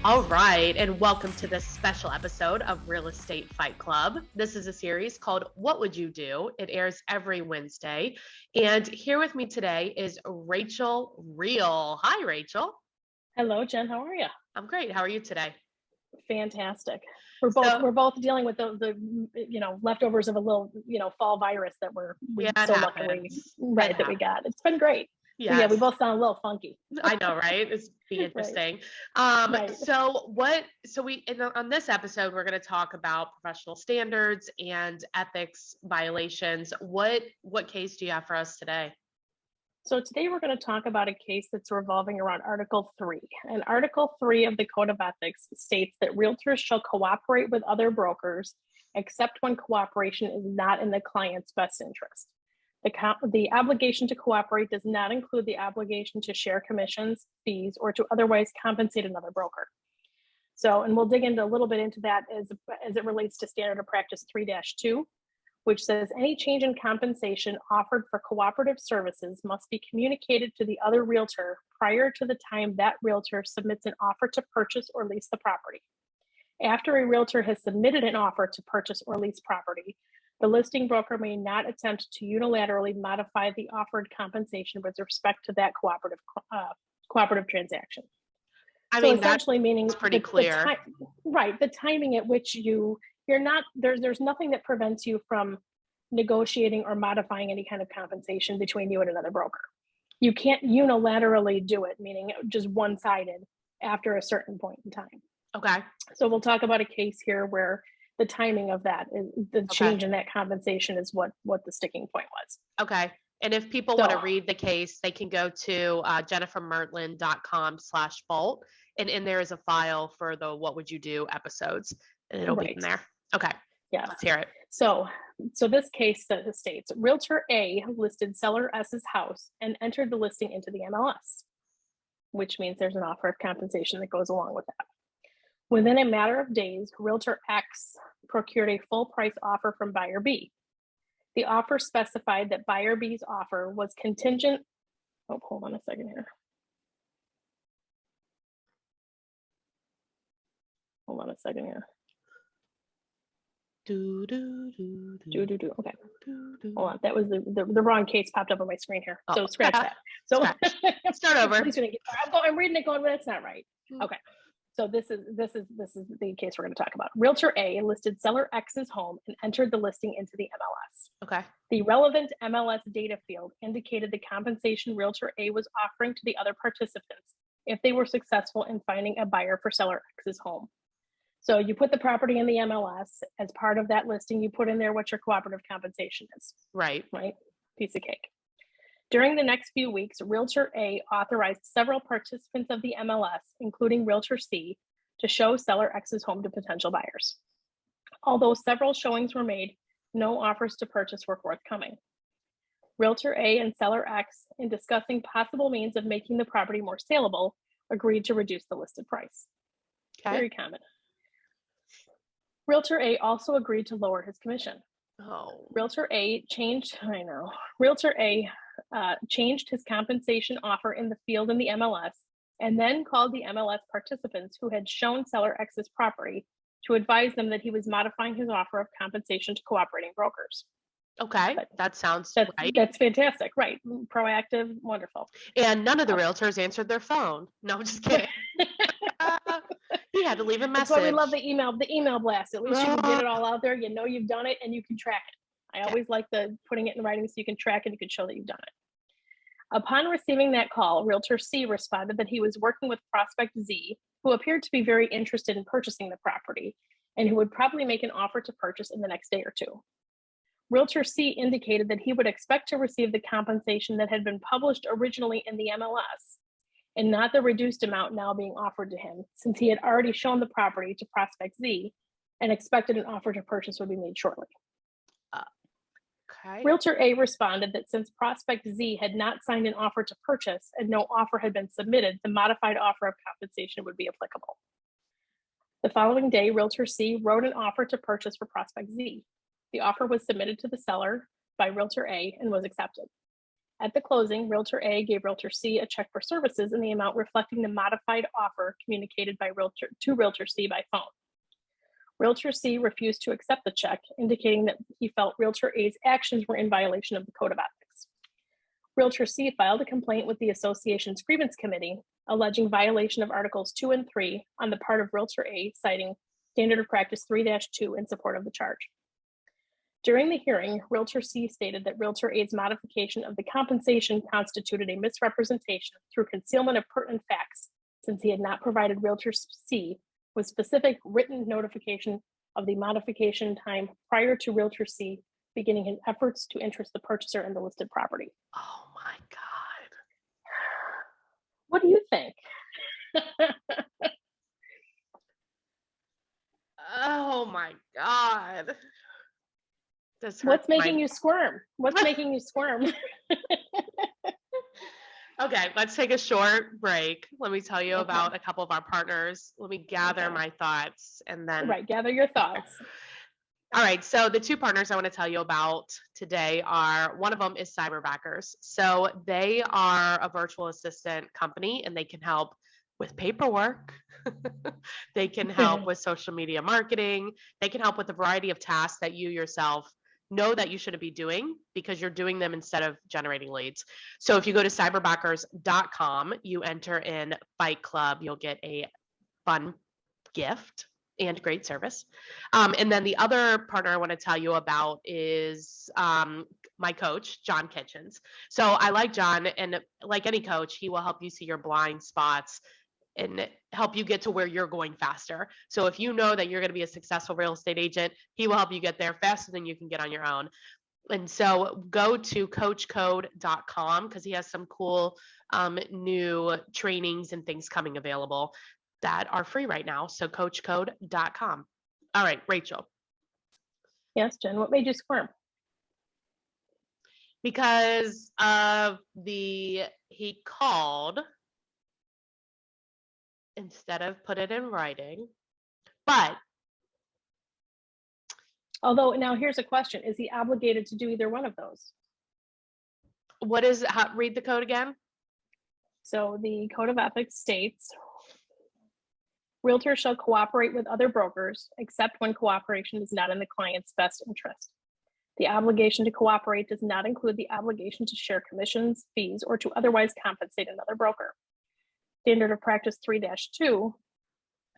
All right, and welcome to this special episode of Real Estate Fight Club. This is a series called What Would You Do? It airs every Wednesday. And here with me today is Rachael Real. Hi, Rachel. Hello, Jen. How are you? I'm great. How are you today? Fantastic. We're both dealing with the leftovers of a little fall virus that we Yeah, it so luckily happens. that we got. It's been great. So yeah, we Yes. both sound a little funky. I know, right? It's be interesting. Right. On this episode, we're going to talk about professional standards and ethics violations. What case do you have for us today? So today we're going to talk about a case that's revolving around Article 3. And Article 3 of the Code of Ethics states that realtors shall cooperate with other brokers except when cooperation is not in the client's best interest. The obligation to cooperate does not include the obligation to share commissions, fees, or to otherwise compensate another broker. So, and we'll dig into a little bit into that as it relates to Standard of Practice 3-2, which says any change in compensation offered for cooperative services must be communicated to the other realtor prior to the time that realtor submits an offer to purchase or lease the property. After a realtor has submitted an offer to purchase or lease property, the listing broker may not attempt to unilaterally modify the offered compensation with respect to that cooperative transaction. Essentially meaning it's pretty clear. The timing at which you're not, there's nothing that prevents you from negotiating or modifying any kind of compensation between you and another broker. You can't unilaterally do it, meaning just one-sided after a certain point in time. Okay. So we'll talk about a case here where the timing of that is the change in that compensation is what the sticking point was. Okay. And if people want to read the case, they can go to jennifermertlin.com/vault. And in there is a file for the What Would You Do episodes. And it'll be in there. Okay. Yes. Let's hear it. So this case states, Realtor A listed seller S's house and entered the listing into the MLS, which means there's an offer of compensation that goes along with that. Within a matter of days, Realtor X procured a full price offer from buyer B. The offer specified that buyer B's offer was contingent. Oh, hold on a second here. Okay. Hold on. That was the wrong case popped up on my screen here. So scratch that. So start over. I'm reading it going, but that's not right. Okay. So this is the case we're going to talk about. Realtor A listed seller X's home and entered the listing into the MLS. Okay. The relevant MLS data field indicated the compensation Realtor A was offering to the other participants if they were successful in finding a buyer for seller X's home. So you put the property in the MLS. As part of that listing, you put in there what your cooperative compensation is. Right. Piece of cake. During the next few weeks, Realtor A authorized several participants of the MLS, including Realtor C, to show seller X's home to potential buyers. Although several showings were made, no offers to purchase were forthcoming. Realtor A and seller X, in discussing possible means of making the property more saleable, agreed to reduce the listed price. Okay. Very common. Realtor A also agreed to lower his commission. Realtor A changed his compensation offer in the field in the MLS and then called the MLS participants who had shown seller X's property to advise them that he was modifying his offer of compensation to cooperating brokers. Okay, that sounds right. That's fantastic, right? Proactive, wonderful. And none of the realtors answered their phone. No, I'm just kidding. He had to leave a message. That's why we love the email blast. At least you can get it all out there. You know you've done it and you can track it. I always like putting it in writing so you can track it. You can show that you've done it. Upon receiving that call, Realtor C responded that he was working with prospect Z, who appeared to be very interested in purchasing the property and who would probably make an offer to purchase in the next day or two. Realtor C indicated that he would expect to receive the compensation that had been published originally in the MLS and not the reduced amount now being offered to him, since he had already shown the property to prospect Z and expected an offer to purchase would be made shortly. Okay. Realtor A responded that since prospect Z had not signed an offer to purchase and no offer had been submitted, the modified offer of compensation would be applicable. The following day, Realtor C wrote an offer to purchase for prospect Z. The offer was submitted to the seller by Realtor A and was accepted. At the closing, Realtor A gave Realtor C a check for services in the amount reflecting the modified offer communicated by Realtor C by phone. Realtor C refused to accept the check, indicating that he felt Realtor A's actions were in violation of the Code of Ethics. Realtor C filed a complaint with the association's grievance committee, alleging violation of Articles 2 and 3 on the part of Realtor A, citing Standard of Practice 3-2 in support of the charge. During the hearing, Realtor C stated that Realtor A's modification of the compensation constituted a misrepresentation through concealment of pertinent facts, since he had not provided Realtor C with specific written notification of the modification time prior to Realtor C beginning his efforts to interest the purchaser in the listed property. Oh my God. What do you think? Oh my God. What's making you squirm? What's making you squirm? Okay, let's take a short break. Let me tell you about a couple of our partners. Let me gather my thoughts and then. Right, gather your thoughts. All right, so the two partners I want to tell you about today are, one of them is Cyberbackers. So they are a virtual assistant company and they can help with paperwork. They can help with social media marketing. They can help with a variety of tasks that you yourself know that you shouldn't be doing because you're doing them instead of generating leads. So if you go to cyberbackers.com, you enter in Fight Club, you'll get a fun gift and great service. And then the other partner I want to tell you about is my coach, John Kitchens. So I like John, and like any coach, he will help you see your blind spots and help you get to where you're going faster. So if you know that you're going to be a successful real estate agent, he will help you get there faster than you can get on your own. And so go to coachcode.com because he has some cool new trainings and things coming available that are free right now. So coachcode.com. All right, Rachel. Yes, Jen, what made you squirm? Because of he called instead of put it in writing, but. Although now here's a question. Is he obligated to do either one of those? What is it? Read the code again. So the Code of Ethics states, realtors shall cooperate with other brokers except when cooperation is not in the client's best interest. The obligation to cooperate does not include the obligation to share commissions, fees, or to otherwise compensate another broker. Standard of Practice 3-2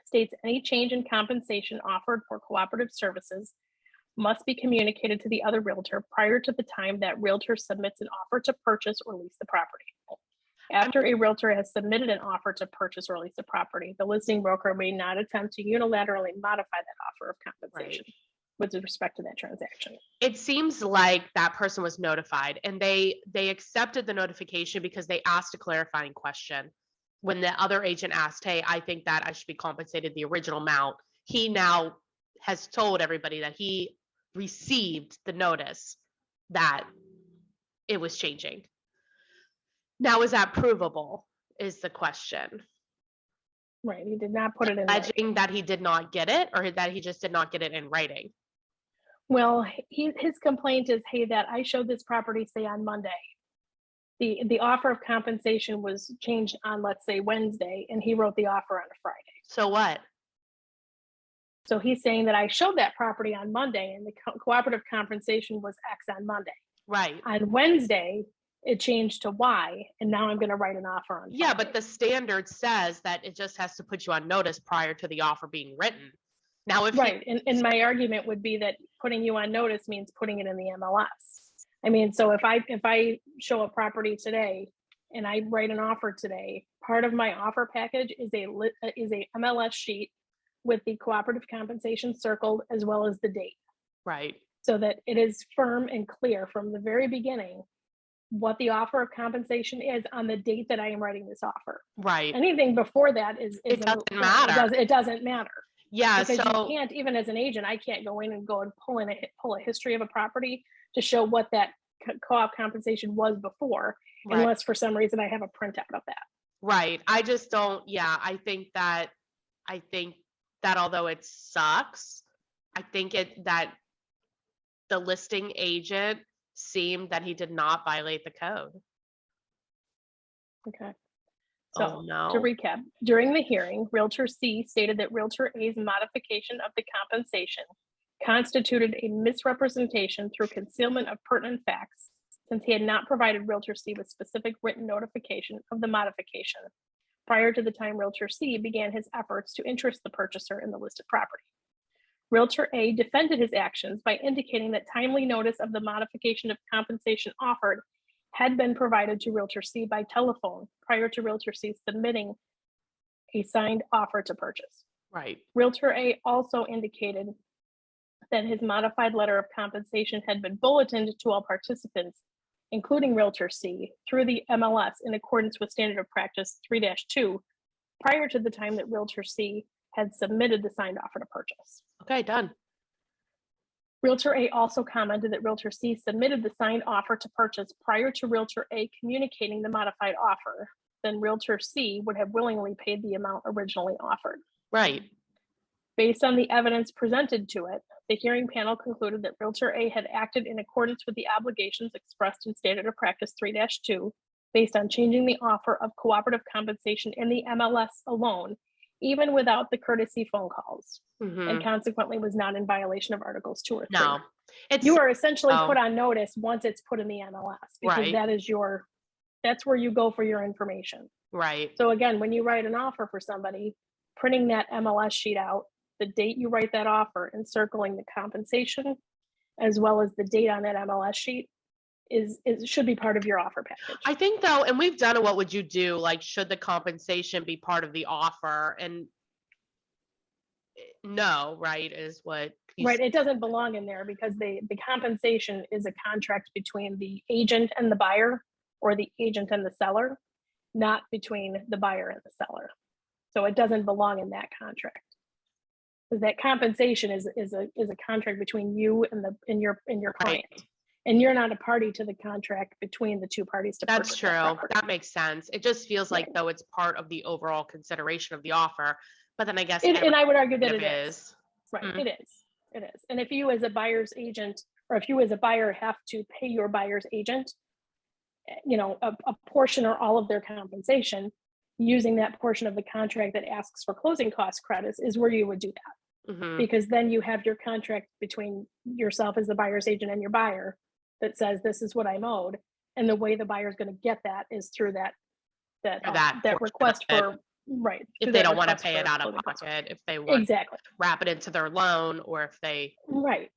states any change in compensation offered for cooperative services must be communicated to the other realtor prior to the time that realtor submits an offer to purchase or lease the property. After a realtor has submitted an offer to purchase or lease the property, the listing broker may not attempt to unilaterally modify that offer of compensation with respect to that transaction. It seems like that person was notified and they accepted the notification because they asked a clarifying question. When the other agent asked, hey, I think that I should be compensated the original amount, he now has told everybody that he received the notice that it was changing. Now, is that provable is the question. Right, he did not put it in writing. That he did not get it, or that he just did not get it in writing? Well, his complaint is, hey, that I showed this property, say, on Monday. The offer of compensation was changed on, let's say, Wednesday, and he wrote the offer on a Friday. So what? So he's saying that I showed that property on Monday and the cooperative compensation was X on Monday. Right. On Wednesday, it changed to Y, and now I'm going to write an offer on Friday. Yeah, but the standard says that it just has to put you on notice prior to the offer being written. Now, if right, and my argument would be that putting you on notice means putting it in the MLS. I mean, so if I show a property today and I write an offer today, part of my offer package is a MLS sheet with the cooperative compensation circled as well as the date. Right. So that it is firm and clear from the very beginning what the offer of compensation is on the date that I am writing this offer. Right. Anything before that it doesn't matter. It doesn't matter. Yeah. Because so you can't, even as an agent, I can't go in and pull a history of a property to show what that co-op compensation was before, right, unless for some reason I have a printout of that. Right. I just don't. Yeah. I think that although it sucks, I think that the listing agent seemed that he did not violate the code. Okay. So Oh, no. to recap, during the hearing, Realtor C stated that Realtor A's modification of the compensation constituted a misrepresentation through concealment of pertinent facts, since he had not provided Realtor C with specific written notification of the modification prior to the time Realtor C began his efforts to interest the purchaser in the listed property. Realtor A defended his actions by indicating that timely notice of the modification of compensation offered had been provided to Realtor C by telephone prior to Realtor C submitting a signed offer to purchase. Right. Realtor A also indicated that his modified letter of compensation had been bulletined to all participants, including Realtor C, through the MLS in accordance with Standard of Practice 3-2, prior to the time that Realtor C had submitted the signed offer to purchase. Okay, done. Realtor A also commented that Realtor C submitted the signed offer to purchase prior to Realtor A communicating the modified offer. Then Realtor C would have willingly paid the amount originally offered. Right. Based on the evidence presented to it, the hearing panel concluded that Realtor A had acted in accordance with the obligations expressed in Standard of Practice 3-2, based on changing the offer of cooperative compensation in the MLS alone, even without the courtesy phone calls, and consequently was not in violation of Articles 2 or 3. No. You are essentially put on notice once it's put in the MLS, because Right. that is that's where you go for your information. Right. So again, when you write an offer for somebody, printing that MLS sheet out, the date you write that offer, and circling the compensation, as well as the date on that MLS sheet, should be part of your offer package. I think though, and we've done a what would you do, like should the compensation be part of the offer? And no, right, is what you Right, it doesn't belong in there because the compensation is a contract between the agent and the buyer, or the agent and the seller, not between the buyer and the seller. So it doesn't belong in that contract. Because that compensation is a contract between you and your client. Right. And you're not a party to the contract between the two parties to That's purchase true. that property. That makes sense. It just feels like Right. though it's part of the overall consideration of the offer, but then I guess And I would argue that kind it of is. Right, it is. It is. And if you as a buyer's agent, or if you as a buyer have to pay your buyer's agent, a portion or all of their compensation, using that portion of the contract that asks for closing cost credits is where you would do that. Because then you have your contract between yourself as the buyer's agent and your buyer that says this is what I'm owed, and the way the buyer is going to get that is through that request for right. If they don't want to pay it out of pocket, if they want to wrap it into their loan, or if they right,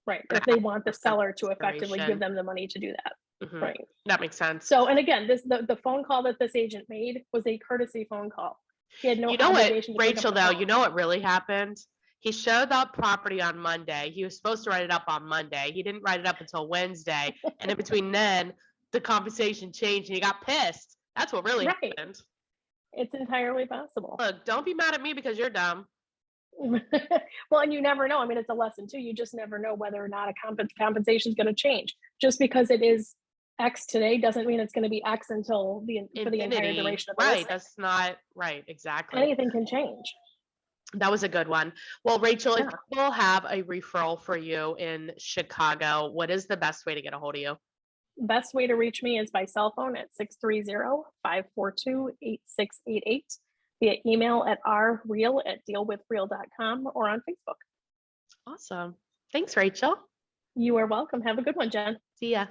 if they want the seller to effectively give them the money to do that. Right. That makes sense. So, and again, the phone call that this agent made was a courtesy phone call. He had no You know what, obligation to Rachel, pick up the though, phone. you know what really happened? He showed that property on Monday. He was supposed to write it up on Monday. He didn't write it up until Wednesday. And in between then, the compensation changed and he got pissed. That's what really happened. It's entirely possible. Look, don't be mad at me because you're dumb. Well, and you never know. I mean, it's a lesson too. You just never know whether or not a compensation is going to change. Just because it is X today doesn't mean it's going to be X until for the entire duration of the listing. That's not right. Exactly. Anything can change. That was a good one. Well, Rachel, if people have a referral for you in Chicago, what is the best way to get a hold of you? Best way to reach me is by cell phone at 630-542-8688, via email at rreal@dealwithreal.com, or on Facebook. Awesome. Thanks, Rachel. You are welcome. Have a good one, Jen. See ya.